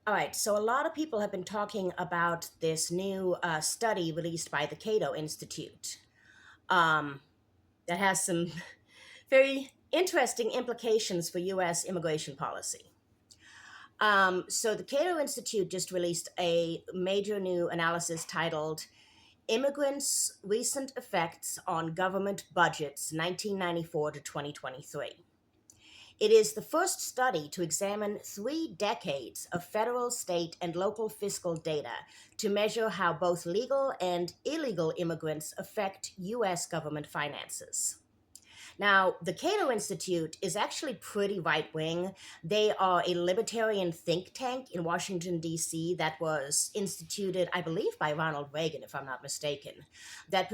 All right, so a lot of people have been talking about this new study released by the Cato Institute um, that has some very interesting implications for U.S. immigration policy. So the Cato Institute just released a major new analysis titled Immigrants' Recent Effects on Government Budgets 1994 to 2023. It is the first study to examine 3 decades of federal, state, and local fiscal data to measure how both legal and illegal immigrants affect U.S. government finances. Now, the Cato Institute is actually pretty right wing. They are a libertarian think tank in Washington, D.C., that was instituted, I believe, by Ronald Reagan, if I'm not mistaken, that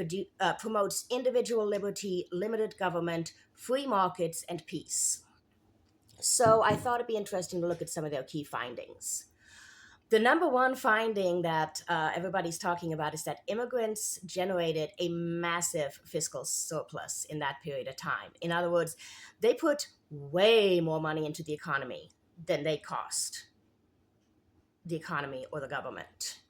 promotes individual liberty, limited government, free markets, and peace. So I thought it'd be interesting to look at some of their key findings. The number one finding that everybody's talking about is that immigrants generated a massive fiscal surplus in that period of time. In other words, they put way more money into the economy than they cost the economy or the government.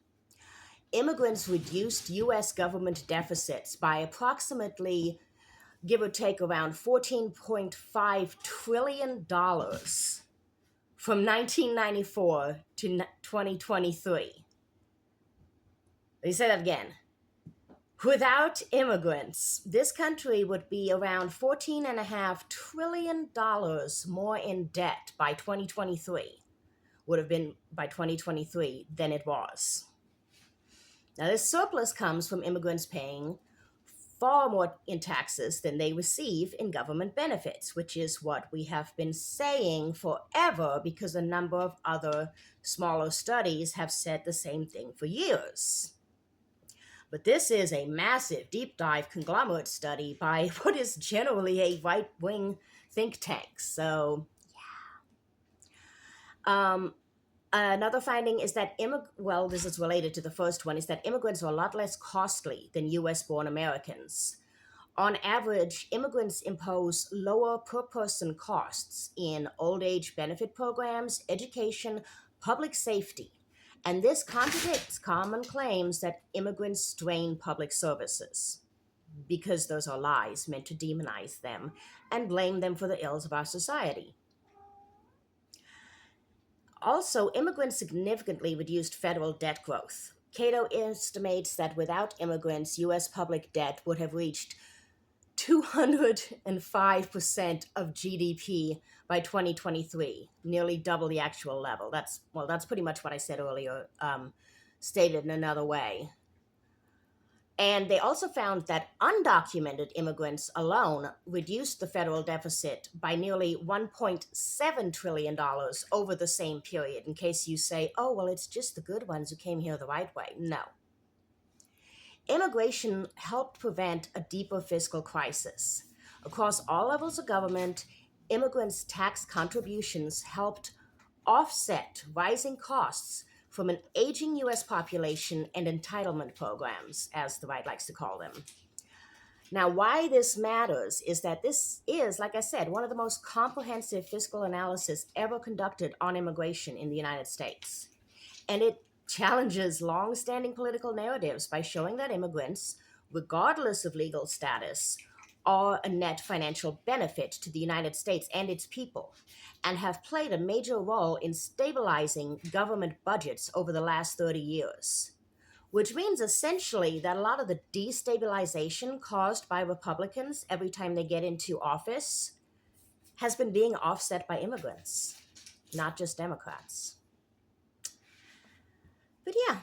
Immigrants reduced U.S. government deficits by approximately, give or take, around $14.5 trillion from 1994 to 2023. Let me say that again. Without immigrants, this country would be around $14.5 trillion more in debt by 2023, would have been by 2023 than it was. Now, this surplus comes from immigrants paying far more in taxes than they receive in government benefits, which is what we have been saying forever because a number of other smaller studies have said the same thing for years. But this is a massive deep dive conglomerate study by what is generally a right-wing think tank. So, yeah. Another finding is that this is related to the first one, is that immigrants are a lot less costly than U.S.-born Americans. On average, immigrants impose lower per-person costs in old age benefit programs, education, public safety, and this contradicts common claims that immigrants strain public services, because those are lies meant to demonize them and blame them for the ills of our society. Also, immigrants significantly reduced federal debt growth. Cato estimates that without immigrants, U.S. public debt would have reached 205% of GDP by 2023, nearly double the actual level. That's pretty much what I said earlier, stated in another way. And they also found that undocumented immigrants alone reduced the federal deficit by nearly $1.7 trillion over the same period, in case you say, oh, well, it's just the good ones who came here the right way. No. Immigration helped prevent a deeper fiscal crisis. Across all levels of government, immigrants' tax contributions helped offset rising costs from an aging U.S. population and entitlement programs, as the right likes to call them. Now, why this matters is that this is, like I said, one of the most comprehensive fiscal analysis ever conducted on immigration in the United States. And it challenges long-standing political narratives by showing that immigrants, regardless of legal status, are a net financial benefit to the United States and its people, and have played a major role in stabilizing government budgets over the last 30 years. Which means essentially that a lot of the destabilization caused by Republicans every time they get into office has been being offset by immigrants, not just Democrats. But yeah,